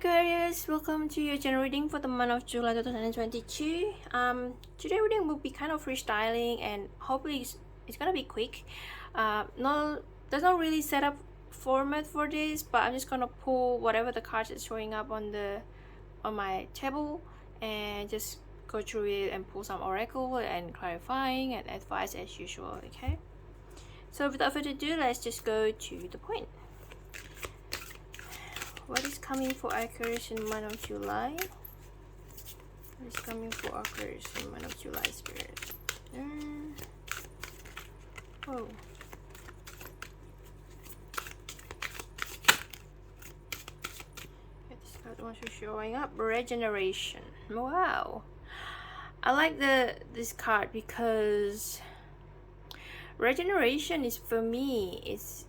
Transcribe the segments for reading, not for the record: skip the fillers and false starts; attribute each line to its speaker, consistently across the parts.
Speaker 1: Aquarius, welcome to your general reading for the month of July 2022. Today reading will be kind of freestyling and hopefully it's gonna be quick. No, there's not really set up format for this, but I'm just gonna pull whatever the cards is showing up on my table and just go through it and pull some oracle and clarifying and advice as usual. Okay. So without further ado, let's just go to the point. What is coming for Aquarius in the month of July? What is coming for Aquarius in the month of July, Spirit? Oh. This card wants to showing up. Regeneration. Wow. I like this card because regeneration is, for me, it's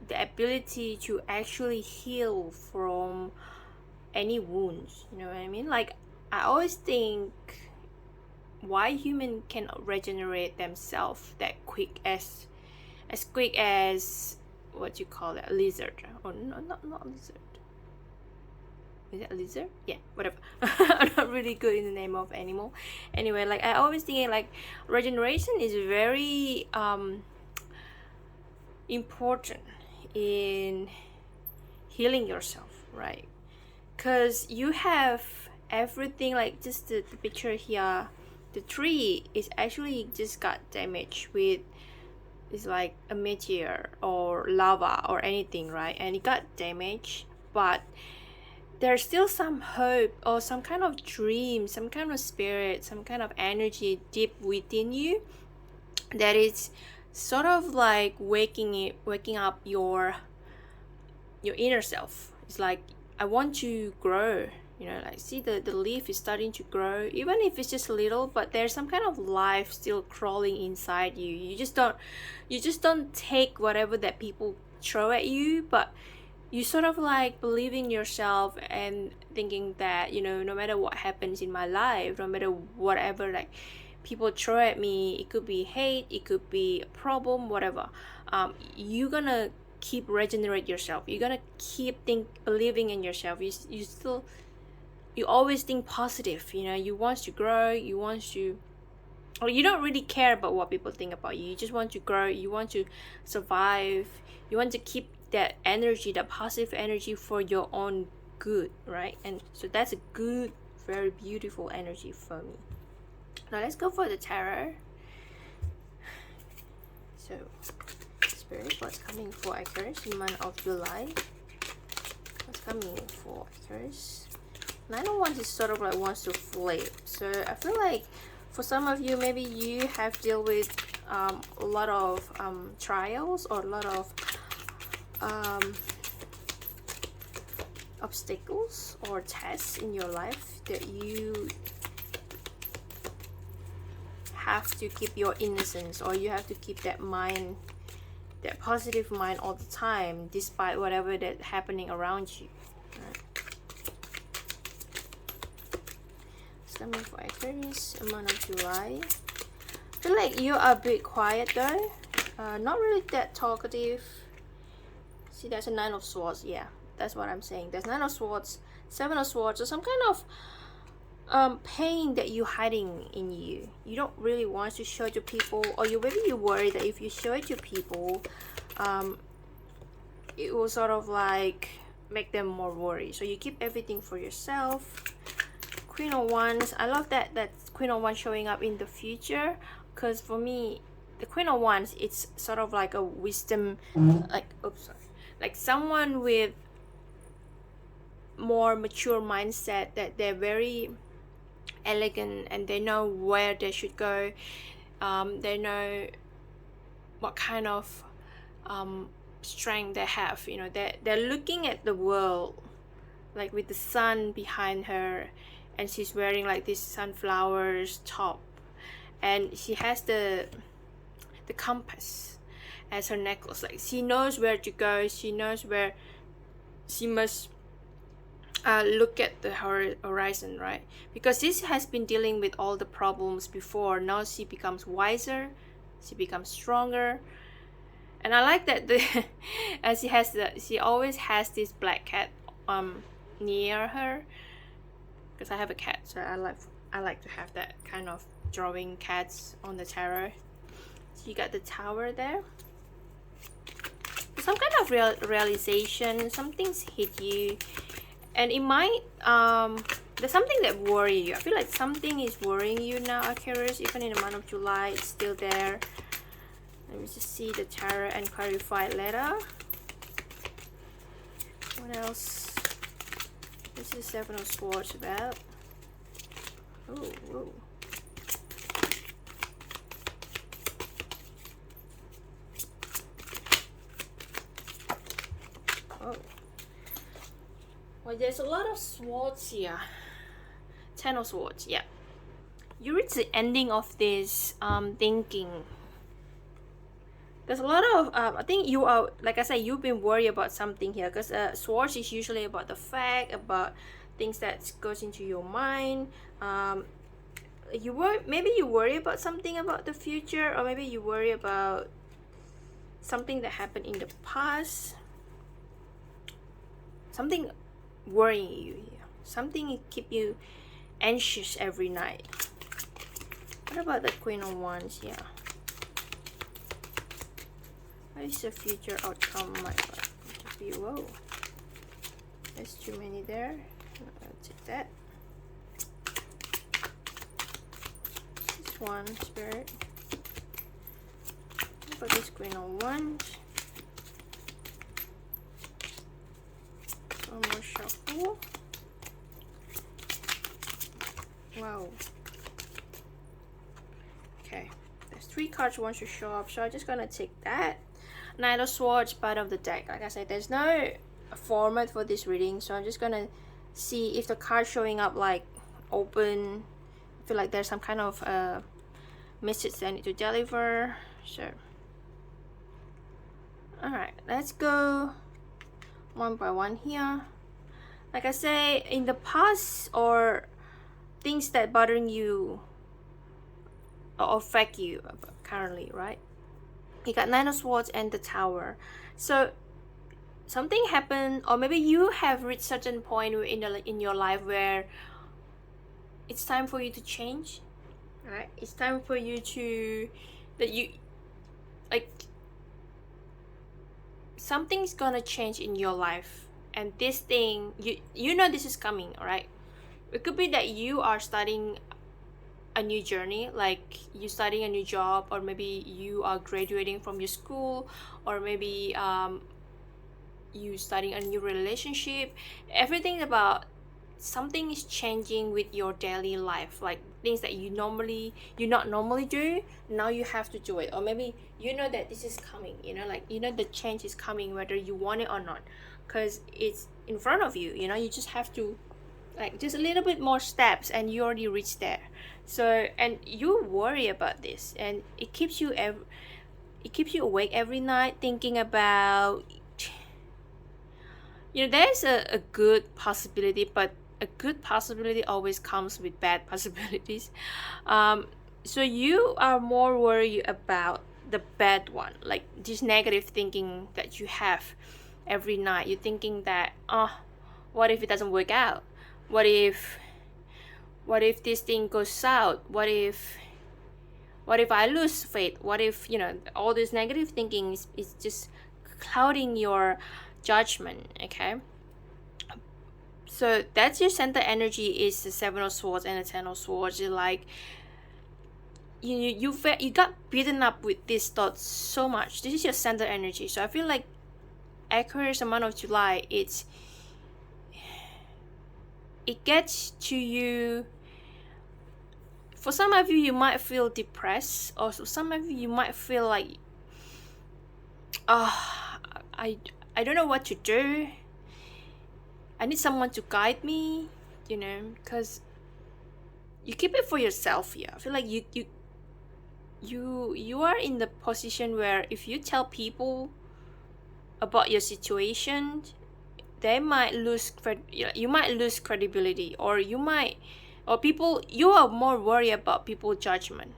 Speaker 1: the ability to actually heal from any wounds. You know what I mean? Like, I always think why human cannot regenerate themselves that quick as quick as what you call that, lizard. Or no, not lizard. Is it a lizard? Yeah, whatever. I'm not really good in the name of animal. Anyway, like, I always think like regeneration is very important in healing yourself, right? Because you have everything, like just the picture here, the tree is actually just got damaged with, it's like a meteor or lava or anything, right? And it got damaged, but there's still some hope or some kind of dream, some kind of spirit, some kind of energy deep within you that is sort of like waking up your inner self. It's like, I want to grow, you know, like see the leaf is starting to grow, even if it's just a little, but there's some kind of life still crawling inside you. You just don't take whatever that people throw at you, but you sort of like believe in yourself and thinking that, you know, no matter what happens in my life, no matter whatever like people throw at me, it could be hate, it could be a problem, whatever, you're gonna keep regenerate yourself. You're gonna keep believing in yourself. You always think positive, you know. You want to grow, you don't really care about what people think about you. You just want to grow, you want to survive, you want to keep that energy, that positive energy for your own good, right? And so that's a good, very beautiful energy for me. Now let's go for the tarot. So, Spirit, what's coming for Aquarius in the month of July? What's coming for Aquarius? 9 of Wands is sort of like wants to flip. So I feel like for some of you, maybe you have dealt with a lot of trials or a lot of obstacles or tests in your life that you have to keep your innocence, or you have to keep that mind, that positive mind all the time, despite whatever that's happening around you. Right? It's coming for Aquarius, a month of July. I feel like you are a bit quiet though, not really that talkative. See, there's a 9 of Swords. Yeah, that's what I'm saying. There's 9 of Swords, 7 of Swords, or some kind of pain that you're hiding in you. You don't really want to show it to people, or maybe you worry that if you show it to people, it will sort of like make them more worried. So you keep everything for yourself. Queen of Wands. I love that Queen of Wands showing up in the future, because for me, the Queen of Wands, it's sort of like a wisdom, like someone with more mature mindset, that they're very elegant and they know where they should go. They know what kind of strength they have. You know, they're looking at the world like with the sun behind her, and she's wearing like this sunflowers top, and she has the compass as her necklace. Like, she knows where to go, she knows where she must look at the horizon, right? Because this has been dealing with all the problems before. Now she becomes wiser, she becomes stronger, and I like that she always has this black cat near her, because I have a cat, so I like to have that kind of drawing cats on the tarot. So you got the Tower there. Some kind of realization, something's hit you, and it might there's something that worries you. I feel like something is worrying you now, Aquarius. Even in the month of July, it's still there. Let me just see the tarot and clarified letter. What else? This is Seven of Swords about. Oh, whoa. Oh. Well, there's a lot of swords here. Ten of Swords, yeah. You reach the ending of this thinking. There's a lot of I think you are, like I said, you've been worried about something here, because swords is usually about the fact, about things that goes into your mind. Maybe you worry about something about the future, or maybe you worry about something that happened in the past. Something worrying you here. Something keep you anxious every night. What about the Queen of Wands here? What is the future outcome like to be? Whoa, there's too many there. I'll take that. This one, Spirit. What about this Queen of Wands? One more shuffle. Wow. Okay, there's 3 cards wants to show up, so I'm just gonna take that. Knight of Swords, part of the deck. Like I said, there's no format for this reading, so I'm just gonna see if the card showing up like open. I feel like there's some kind of message that I need to deliver. So, alright, let's go one by one here. Like I say, in the past, or things that bothering you or affect you currently, right? You got Nine of Swords and the Tower. So something happened, or maybe you have reached certain point in your life where it's time for you to change, right? It's time for you to, that you like, something's gonna change in your life, and this thing, you know this is coming, right? It could be that you are starting a new journey, like you starting a new job, or maybe you are graduating from your school, or maybe you starting a new relationship. Everything about something is changing with your daily life, like things that you not normally do, now you have to do it. Or maybe you know that this is coming, you know, like, you know, the change is coming whether you want it or not, because it's in front of you, you know. You just have to, like, just a little bit more steps and you already reached there. So, and you worry about this, and it keeps you awake every night thinking about, you know, there's a good possibility, but a good possibility always comes with bad possibilities. So you are more worried about the bad one, like this negative thinking that you have every night. You're thinking that, what if it doesn't work out? What if this thing goes south? What if I lose faith? What if, you know, all this negative thinking is just clouding your judgment, okay? So that's your center energy, is the Seven of Swords and the Ten of Swords. You're like, you got beaten up with these thoughts so much. This is your center energy. So I feel like Aquarius, the month of July, it gets to you. For some of you, you might feel depressed, or some of you might feel like, I don't know what to do. I need someone to guide me, you know, because you keep it for yourself here. I feel like you are in the position where if you tell people about your situation, they might you might lose credibility, or you are more worried about people's judgment,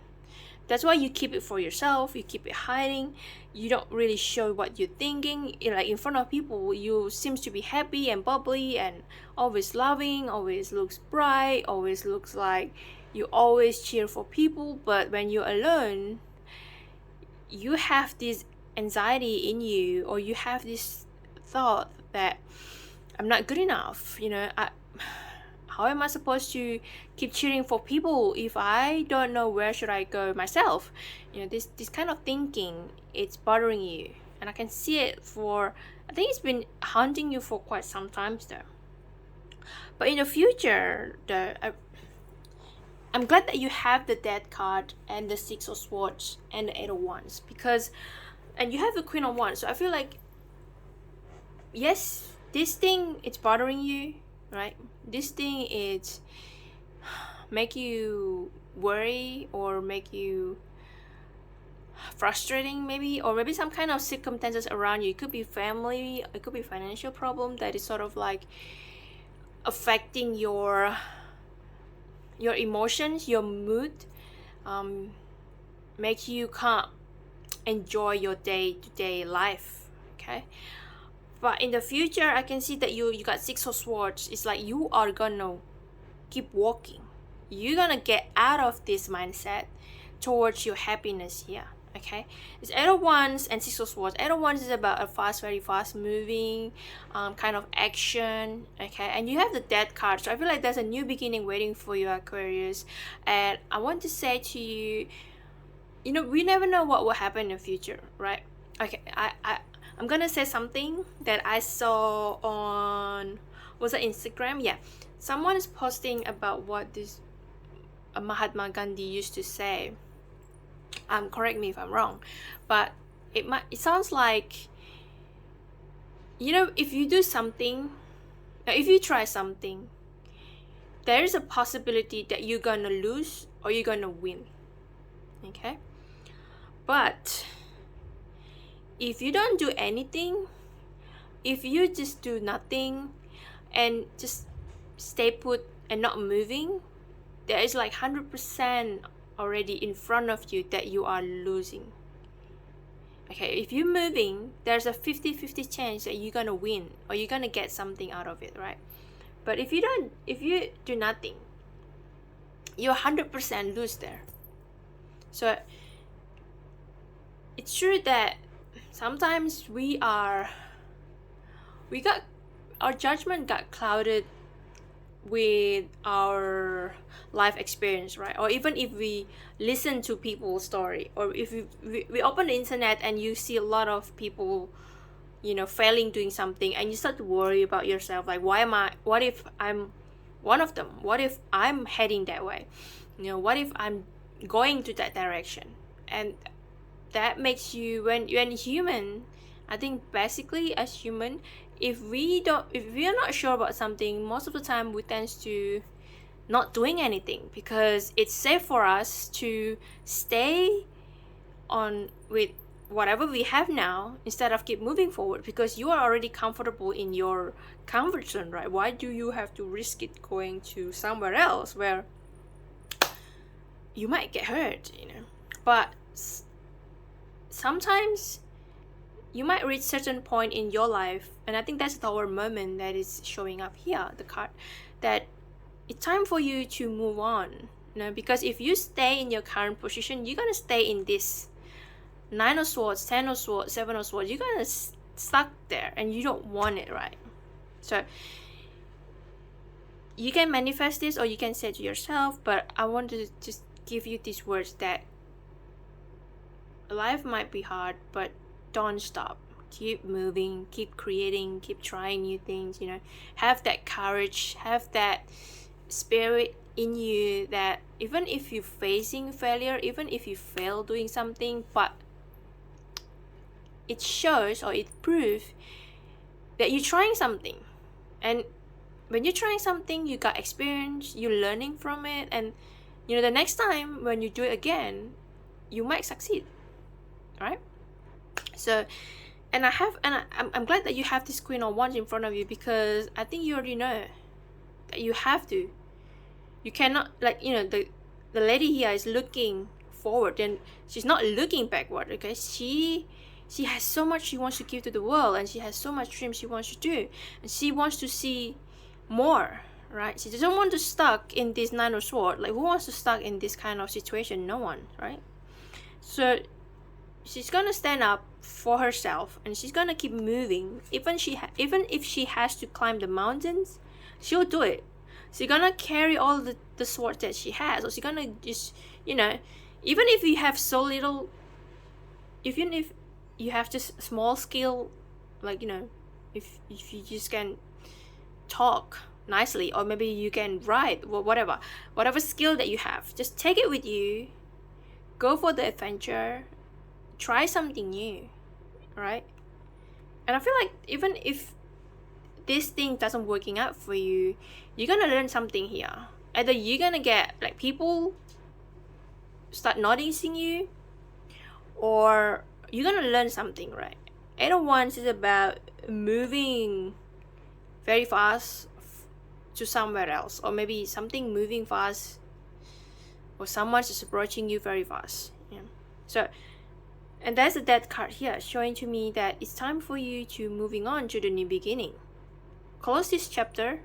Speaker 1: That's why you keep it for yourself, you keep it hiding, you don't really show what you're thinking. Like in front of people, you seems to be happy and bubbly and always loving, always looks bright, always looks like you always cheer for people. But when you're alone, you have this anxiety in you, or you have this thought that I'm not good enough. How am I supposed to keep cheering for people if I don't know where should I go myself? This kind of thinking, it's bothering you, and I can see it I think it's been haunting you for quite some time though. But in the future, I'm glad that you have the Death card and the Six of Swords and the Eight of Wands, and you have the Queen of Wands. So I feel like, yes, this thing, it's bothering you, right? This thing is make you worry or make you frustrating, maybe, or maybe some kind of circumstances around you. It could be family, it could be financial problem that is sort of like affecting your emotions, your mood, make you can't enjoy your day-to-day life. Okay, but in the future, I can see that you got Six of Swords. It's like you are gonna keep walking. You're gonna get out of this mindset towards your happiness here. Okay, it's Eight of Wands and Six of Swords. Eight of Wands is about a very fast moving kind of action. Okay, and you have the Death card. So I feel like there's a new beginning waiting for you, Aquarius. And I want to say to you, we never know what will happen in the future, right? Okay, I'm gonna say something that I saw on, was it Instagram? Yeah, someone is posting about what this Mahatma Gandhi used to say. Correct me if I'm wrong, but it sounds like, if you do something, if you try something, there is a possibility that you're gonna lose or you're gonna win. Okay, but if you don't do anything, if you just do nothing and just stay put and not moving, there is like 100% already in front of you that you are losing. Okay, if you're moving, there's a 50-50 chance that you're gonna win or you're gonna get something out of it, right? But if you do nothing, you 100% lose there. So it's true that sometimes our judgment got clouded with our life experience, right? Or even if we listen to people's story, or if we open the internet and you see a lot of people failing doing something, and you start to worry about yourself, like, what if I'm one of them? What if I'm heading that way? What if I'm going to that direction? And that makes you, when human, I think basically as human, if we are not sure about something, most of the time we tend to not doing anything, because it's safe for us to stay on with whatever we have now instead of keep moving forward, because you are already comfortable in your comfort zone, right? Why do you have to risk it going to somewhere else where you might get hurt? But sometimes you might reach certain point in your life, and I think that's our moment that is showing up here, the card, that it's time for you to move on. Because if you stay in your current position, you're gonna stay in this Nine of Swords, Ten of Swords, Seven of Swords. You're gonna stuck there, and you don't want it, right? So you can manifest this, or you can say to yourself, but I want to just give you these words that life might be hard, but don't stop. Keep moving, keep creating, keep trying new things. Have that courage, have that spirit in you, that even if you're facing failure, even if you fail doing something, but it shows, or it proves that you're trying something. And when you're trying something, you got experience, you're learning from it, and the next time when you do it again, you might succeed, right? So, I'm glad that you have this Queen of Wands in front of you, because I think you already know that you have to. You cannot, like, the lady here is looking forward and she's not looking backward. Okay, she has so much she wants to give to the world, and she has so much dreams she wants to do, and she wants to see more, right? She doesn't want to stuck in this Nine of Swords. Like, who wants to stuck in this kind of situation? No one, right? So she's gonna stand up for herself, and she's gonna keep moving. Even if she has to climb the mountains, she'll do it. She's gonna carry all the swords that she has, or she's gonna just, even if you have so little, even if you have just small skill, like, if you just can talk nicely, or maybe you can write, or whatever skill that you have, just take it with you, go for the adventure, try something new, right? And I feel like even if this thing doesn't working out for you, you're gonna learn something here. Either you're gonna get like people start noticing you, or you're gonna learn something, right? Eight of Wands is about moving very fast to somewhere else, or maybe something moving fast, or someone's just approaching you very fast. Yeah. So, and that's the Death card here, showing to me that it's time for you to moving on to the new beginning. Close this chapter.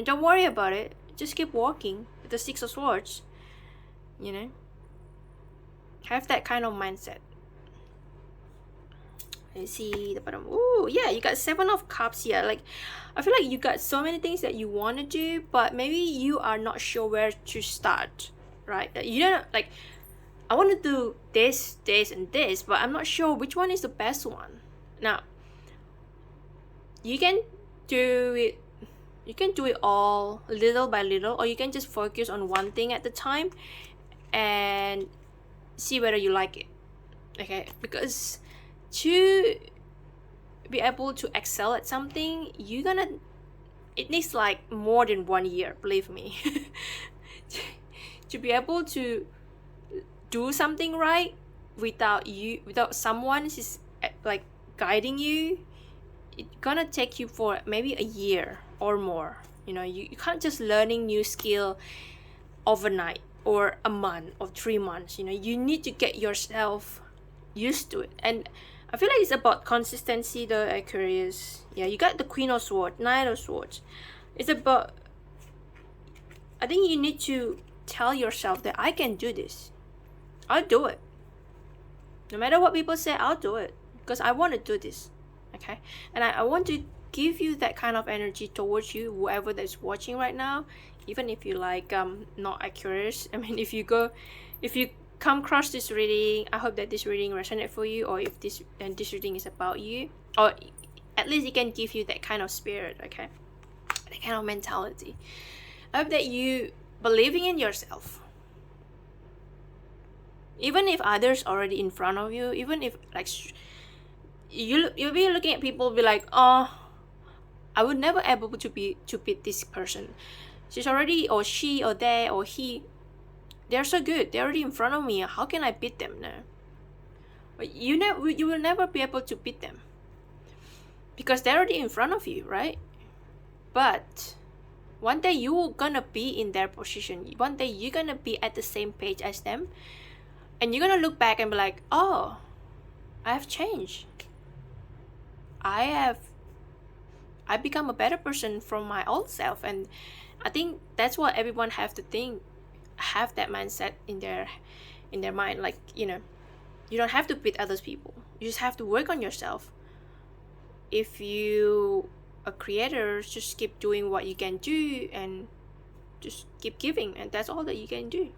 Speaker 1: Don't worry about it. Just keep walking with the Six of Swords. Have that kind of mindset. Let's see the bottom. Ooh, yeah, you got Seven of Cups here. Like, I feel like you got so many things that you want to do, but maybe you are not sure where to start, right? You don't, like, I want to do this, and this, but I'm not sure which one is the best one. Now, you can do it all little by little, or you can just focus on one thing at the time and see whether you like it. Okay, because to be able to excel at something, it needs like more than 1 year, believe me. To be able to do something right without someone just like guiding you, it's gonna take you for maybe a year or more. You can't just learning new skill overnight, or a month, or 3 months. You need to get yourself used to it. And I feel like it's about consistency though, Aquarius. Yeah, you got the Queen of Swords, Knight of Swords. It's about, I think you need to tell yourself that I can do this. I'll do it. No matter what people say, I'll do it, because I want to do this. Okay, and I want to give you that kind of energy towards you, whoever that's watching right now. Even if you like not Aquarius, I mean, if you come across this reading, I hope that this reading resonates for you, or if this reading is about you, or at least it can give you that kind of spirit, okay, that kind of mentality. I hope that you believing in yourself, even if others already in front of you, even if like you'll be looking at people, be like, oh, I would never able to beat this person. She's already, or she, or they, or he, they're so good, they're already in front of me, how can I beat them? No, but you will never be able to beat them, because they're already in front of you, right? But one day you're gonna be in their position. One day you're gonna be at the same page as them, and you're gonna look back and be like, oh, I have changed. I become a better person from my old self. And I think that's what everyone have to think, have that mindset in their mind. Like, you don't have to beat others people, you just have to work on yourself. If you a creator, just keep doing what you can do, and just keep giving, and that's all that you can do.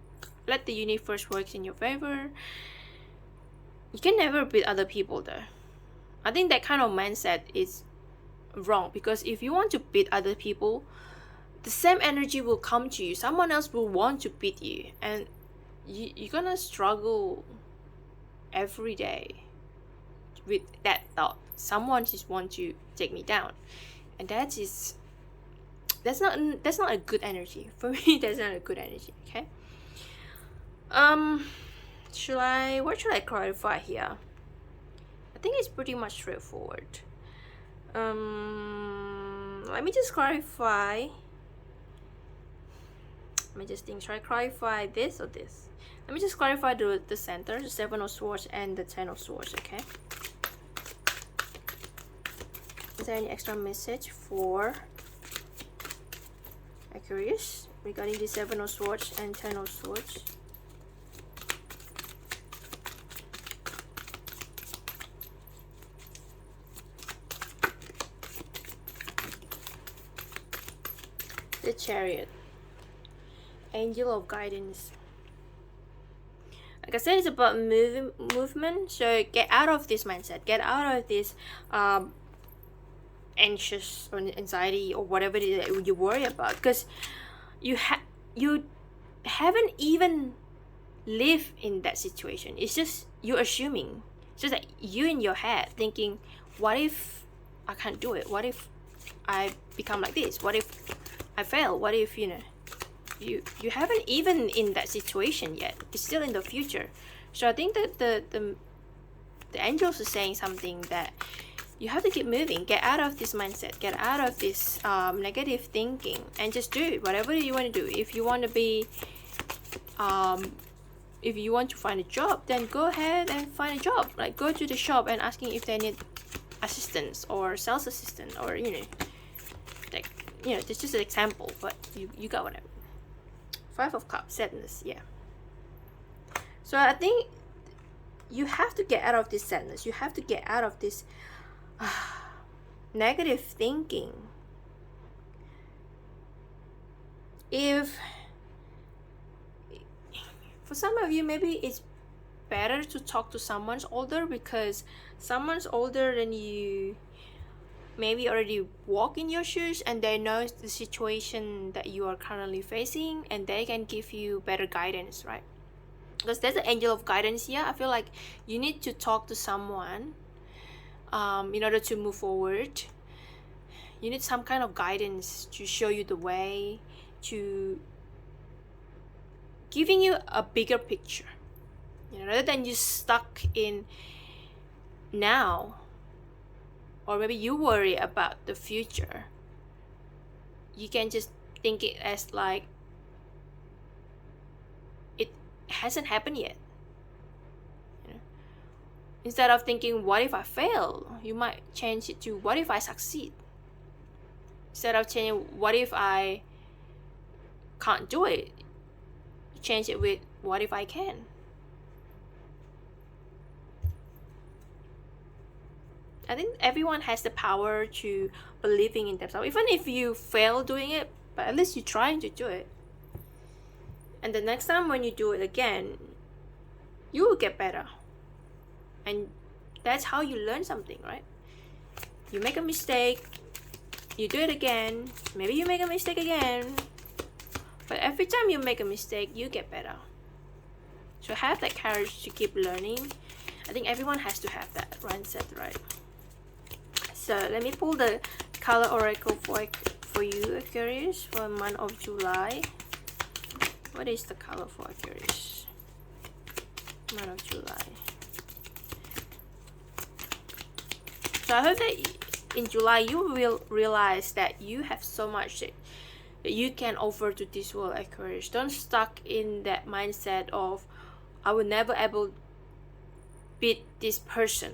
Speaker 1: Let the universe work in your favor. You can never beat other people though. I think that kind of mindset is wrong, because if you want to beat other people, the same energy will come to you. Someone else will want to beat you, and you're gonna struggle every day with that thought. Someone just want to take me down, and that's not a good energy for me. That's not a good energy. Okay. What should I clarify here? I think it's pretty much straightforward. Let me just clarify. Let me just think. Should I clarify this or this? Let me just clarify the center, the Seven of Swords and the Ten of Swords, okay? Is there any extra message for Aquarius regarding the Seven of Swords and Ten of Swords? The Chariot, Angel of Guidance. Like I said, it's about movement. So get out of this mindset. Get out of this anxious or anxiety or whatever it is that you worry about, because you haven't even lived in that situation. It's just you assuming. It's just that you in your head thinking, what if I can't do it? What if I become like this? What if I fail? What if, you know, you haven't even in that situation yet. It's still in the future. So I think that the angels are saying something that you have to keep moving. Get out of this mindset. Get out of this negative thinking and just do whatever you want to do. If you want to be if you want to find a job, then go ahead and find a job. Like, go to the shop and asking if they need assistance or sales assistant, or, you know, like, you know, it's just an example, but you got what I mean. Five of Cups, sadness, yeah. So I think you have to get out of this sadness. You have to get out of this negative thinking. If for some of you, maybe it's better to talk to someone's older, because someone's older than you maybe already walk in your shoes and they know the situation that you are currently facing, and they can give you better guidance, right? Because there's an angel of guidance here. I feel like you need to talk to someone in order to move forward. You need some kind of guidance to show you the way, to giving you a bigger picture, you know, rather than you stuck in now, or maybe you worry about the future. You can just think it as like it hasn't happened yet, you know? Instead of thinking, what if I fail, you might change it to, what if I succeed? Instead of changing, what if I can't do it, you change it with, what if I can? I think everyone has the power to believing in themselves, even if you fail doing it, but at least you're trying to do it. And the next time when you do it again, you will get better. And that's how you learn something, right? You make a mistake, you do it again, maybe you make a mistake again, but every time you make a mistake, you get better. So have that courage to keep learning. I think everyone has to have that mindset, right? So let me pull the color oracle for you, Aquarius, for the month of July. What is the color for Aquarius? Month of July. So I hope that in July you will realize that you have so much that you can offer to this world, Aquarius. Don't stuck in that mindset of, I will never able beat this person,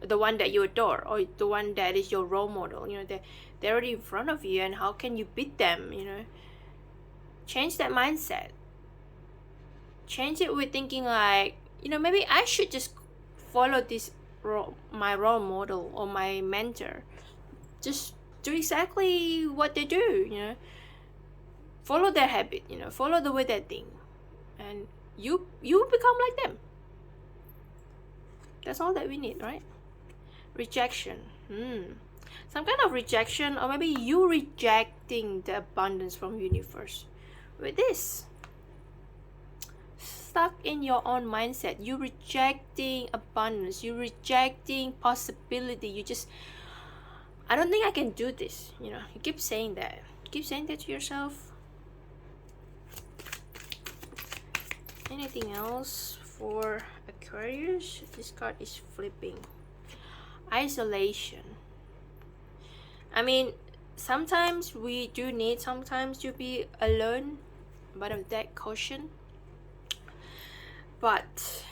Speaker 1: the one that you adore, or the one that is your role model. You know, they're already in front of you, and how can you beat them? You know, change that mindset. Change it with thinking like, you know, maybe I should just follow this my role model or my mentor. Just do exactly what they do. You know, follow their habit. You know, follow the way they think, and you become like them. That's all that we need, right? Rejection. Some kind of rejection, or maybe you rejecting the abundance from universe with this. Stuck in your own mindset. You rejecting abundance. You rejecting possibility. You just, I don't think I can do this. You know, you keep saying that. Keep saying that to yourself. Anything else for Aquarius? This card is flipping. Isolation. I mean, sometimes we do need sometimes to be alone. Bottom of that, caution. but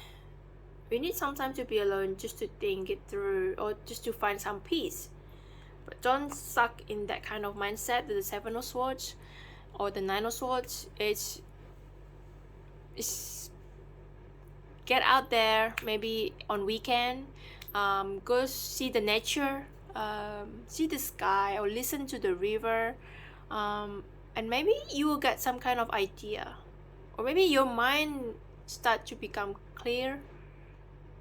Speaker 1: we need some time to be alone just to think it through, or just to find some peace. But don't stuck in that kind of mindset with the Seven of Swords or the Nine of Swords. It's get out there, maybe on weekend, go see the nature, see the sky, or listen to the river, and maybe you will get some kind of idea, or maybe your mind start to become clear.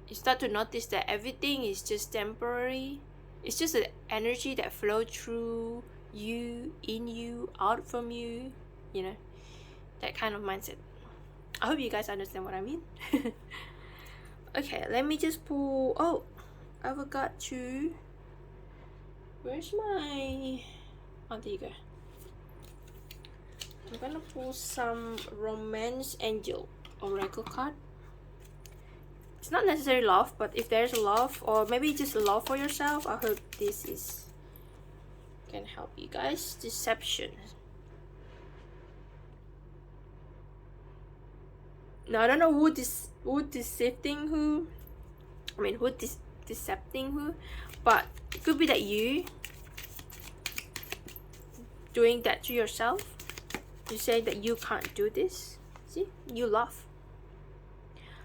Speaker 1: You start to notice that everything is just temporary. It's just an energy that flows through you, in you, out from you, you know, that kind of mindset. I hope you guys understand what I mean. Okay, let me just pull. Oh, I forgot to. Where's my. Oh, there you go. I'm gonna pull some Romance Angel Oracle card. It's not necessarily love, but if there's love, or maybe just love for yourself, I hope this can help you guys. Deception. Now I don't know who decepting who. I mean, who decepting who, but it could be that you doing that to yourself. You say that you can't do this. See, you love.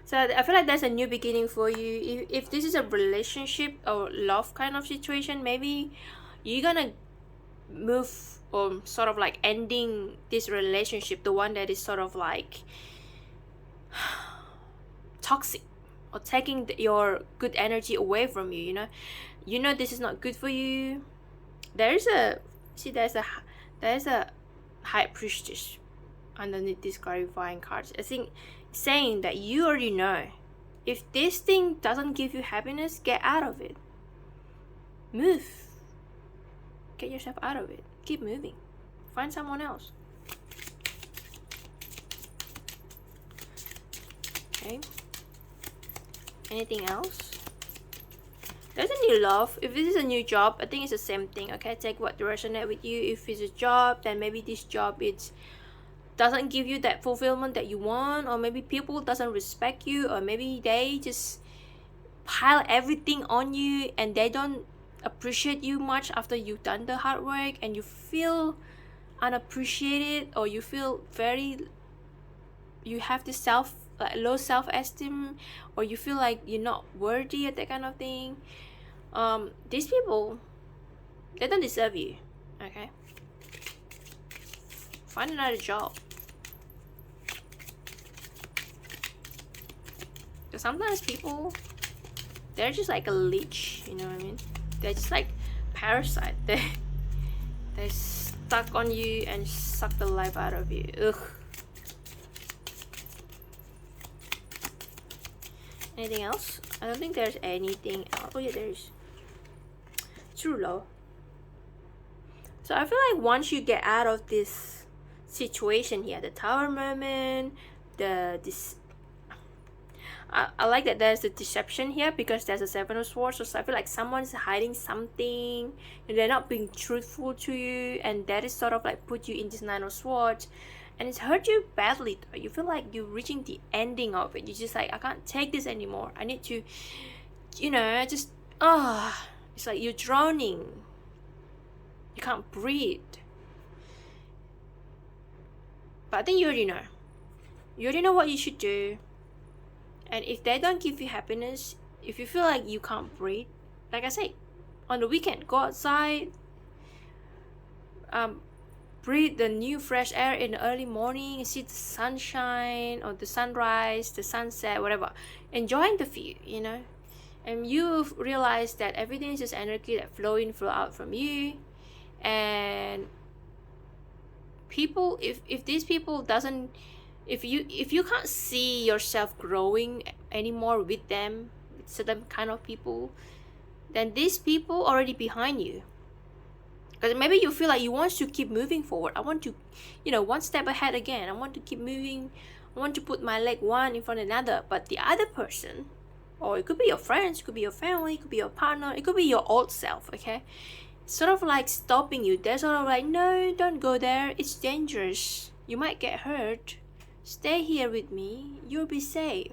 Speaker 1: So I feel like there's a new beginning for you. If this is a relationship or love kind of situation, maybe you're gonna move, or sort of like ending this relationship, the one that is sort of like toxic, or taking your good energy away from you. You know this is not good for you. There's a high priestess underneath these clarifying cards. I think saying that you already know, if this thing doesn't give you happiness, get out of it. Move. Get yourself out of it. Keep moving. Find someone else. Okay. Anything else? There's a new love. If this is a new job, I think it's the same thing. Okay, take what resonates with you. If it's a job, then maybe this job doesn't give you that fulfillment that you want, or maybe people doesn't respect you, or maybe they just pile everything on you and they don't appreciate you much after you've done the hard work, and you feel unappreciated, or you feel you have this low self-esteem, or you feel like you're not worthy of that kind of thing. These people, they don't deserve you. Okay, find another job. Because sometimes people, they're just like a leech, you know what I mean? They're just like parasite. They're stuck on you and suck the life out of you. Ugh. Anything else? I don't think there's anything else. Oh yeah, there is. True love. So I feel like once you get out of this situation here, the Tower moment, I like that there's a deception here, because there's a Seven of Swords. So I feel like someone's hiding something and they're not being truthful to you, and that is sort of like put you in this Nine of Swords, and it's hurt you badly. You feel like you're reaching the ending of it. You're just like, I can't take this anymore. I need to, just it's like you're drowning. You can't breathe. But I think you already know. You already know what you should do. And if they don't give you happiness, if you feel like you can't breathe, like I said, on the weekend, go outside, breathe the new fresh air in the early morning, see the sunshine or the sunrise, the sunset, whatever. Enjoying the view, and you realize that everything is just energy that flow in, flow out from you. And people, if these people doesn't, if you can't see yourself growing anymore with them, with certain kind of people, then these people already behind you. Because maybe you feel like you want to keep moving forward. I want to, one step ahead again. I want to keep moving. I want to put my leg one in front of another. But the other person, or it could be your friends, it could be your family, it could be your partner, it could be your old self, okay? Sort of like stopping you. They're sort of like, no, don't go there. It's dangerous. You might get hurt. Stay here with me. You'll be safe.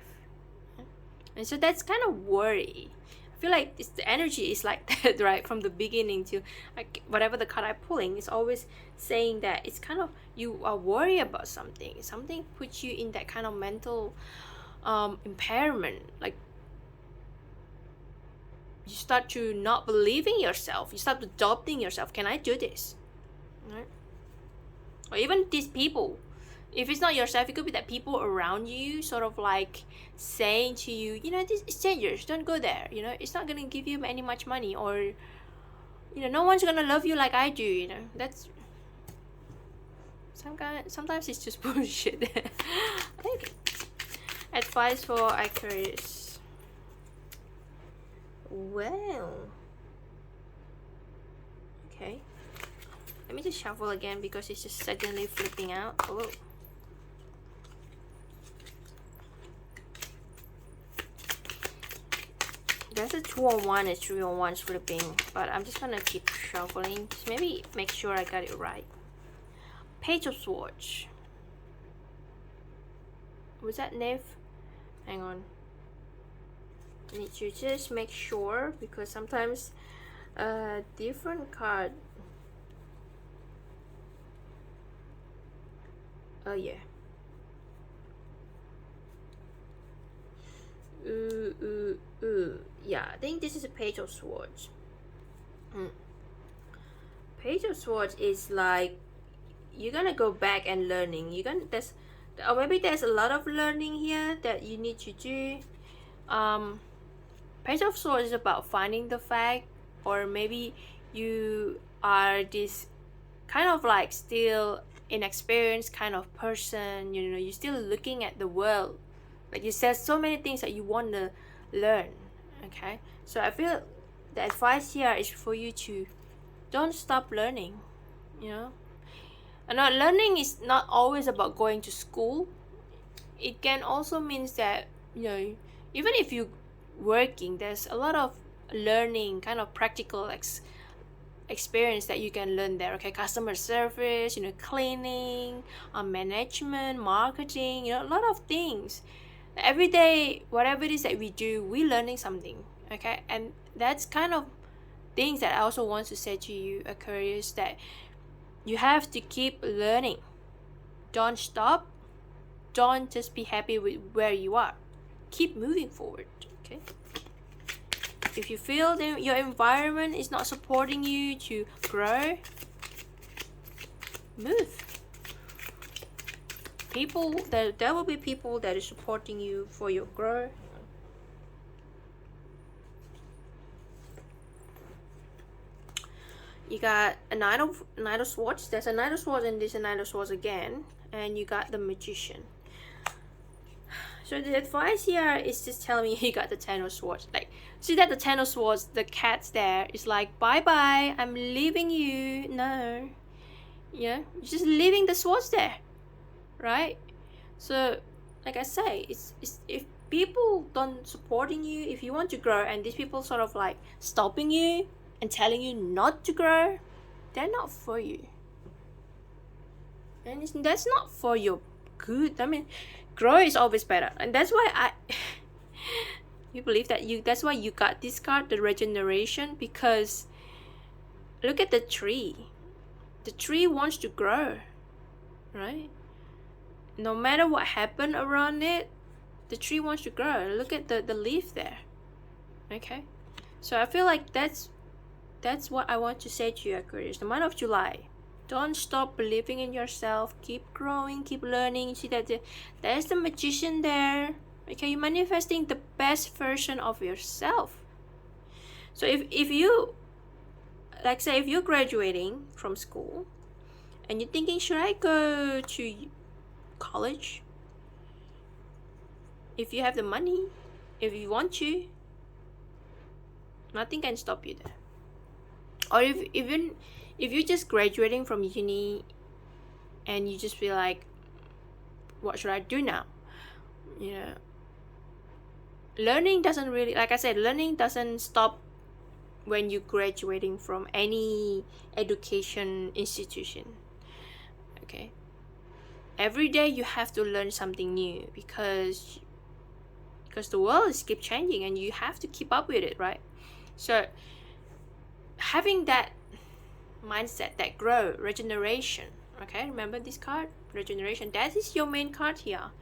Speaker 1: And so that's kind of worry. I feel like the energy is like that, right? From the beginning to like whatever the card I'm pulling is always saying that it's kind of you are worried about something. Something puts you in that kind of mental impairment. Like you start to not believe in yourself. You start doubting yourself. Can I do this? Right? Or even these people. If it's not yourself, it could be that people around you sort of like saying to you, you know, this is dangerous, don't go there, you know, it's not gonna give you any much money, or you know, no one's gonna love you like I do, you know. That's sometimes it's just bullshit. Okay. Advice for Aquarius. Well, okay, let me just shuffle again because it's just suddenly flipping out. Oh, there's a 2 on 1, a 3 on 1 flipping, but I'm just gonna keep shuffling. Just maybe make sure I got it right. Page of Swords. Was that Knave? Hang on. I need to just make sure because sometimes different card. Oh yeah. Yeah, I think this is a Page of Swords. Page of Swords is like you're gonna go back and learning. You're gonna or maybe there's a lot of learning here that you need to do. Page of Swords is about finding the fact, or maybe you are this kind of like still inexperienced kind of person. You know, you're still looking at the world. Like you said, so many things that you want to learn. Okay, so I feel the advice here is for you to don't stop learning. You know, and learning is not always about going to school. It can also means that, you know, even if you working, there's a lot of learning, kind of practical experience that you can learn there. Okay, customer service, you know, cleaning, management, marketing, you know, a lot of things. Every day, whatever it is that we do, we learning something. Okay, and that's kind of things that I also want to say to you, Aquarius, that you have to keep learning. Don't stop. Don't just be happy with where you are. Keep moving forward. Okay, if you feel that your environment is not supporting you to grow, move. People, there will be people that is supporting you for your growth. You got a Knight of Swords. There's a Knight of Swords and there's a Knight of Swords again, and you got the Magician. So the advice here is just telling me you got the Ten of Swords. Like, see that the Ten of Swords, the cat's there is like, bye bye, I'm leaving you. No, yeah, you're just leaving the swords there, right? So, like I say, it's if people don't supporting you, if you want to grow, and these people sort of like stopping you and telling you not to grow, they're not for you, and that's not for your good. I mean, grow is always better, and that's why you believe that that's why you got this card, the regeneration, because look at the tree. The tree wants to grow, right? No matter what happened around it, the tree wants to grow. Look at the leaf there. Okay, so I feel like that's what I want to say to you, Aquarius. The month of July, don't stop believing in yourself. Keep growing, keep learning. See that there's the Magician there. Okay, you're manifesting the best version of yourself. So if you, like say, if you're graduating from school and you're thinking, should I go to college? If you have the money, if you want to, nothing can stop you there. Or if you're just graduating from uni and you just feel like, what should I do now? You know, learning doesn't really, like I said, learning doesn't stop when you're graduating from any education institution. Okay, every day you have to learn something new, because because the world is keep changing and you have to keep up with it, right? So having that mindset, that grow, regeneration, okay, remember this card, regeneration, that is your main card here.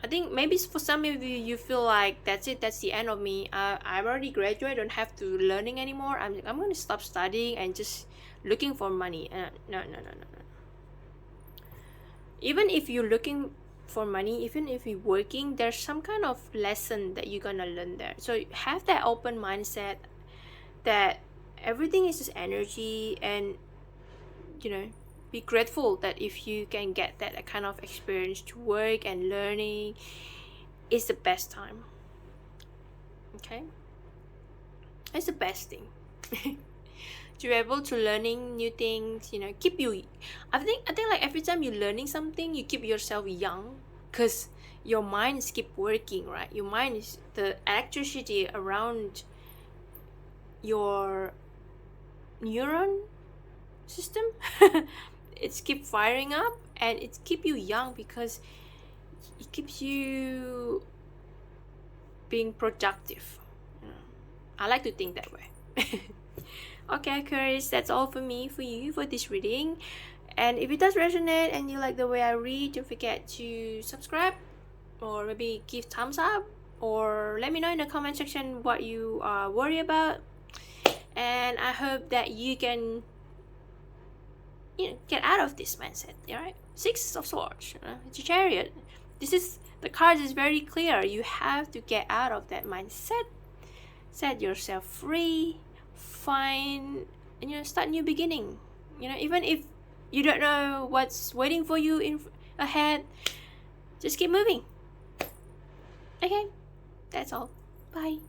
Speaker 1: I think maybe for some of you, you feel like that's it, that's the end of me. I've already graduated, don't have to learning anymore. I'm going to stop studying and just looking for money. No. Even if you're looking for money, even if you're working, there's some kind of lesson that you're gonna learn there. So have that open mindset that everything is just energy, and be grateful that if you can get that kind of experience to work and learning, is the best time. Okay, it's the best thing. To be able to learning new things, keep you, I think like every time you're learning something, you keep yourself young, because your mind is keep working, right? Your mind is the electricity around your neuron system. It's keep firing up, and it keep you young because it keeps you being productive. I like to think that way. Okay, Aquarius, that's all for me, for you, for this reading. And if it does resonate and you like the way I read, don't forget to subscribe, or maybe give thumbs up, or let me know in the comment section what you are worried about. And I hope that you can get out of this mindset. All right, Six of Swords, it's a Chariot. The card is very clear. You have to get out of that mindset, set yourself free, find, and start new beginning. Even if you don't know what's waiting for you ahead, just keep moving. Okay, that's all. Bye.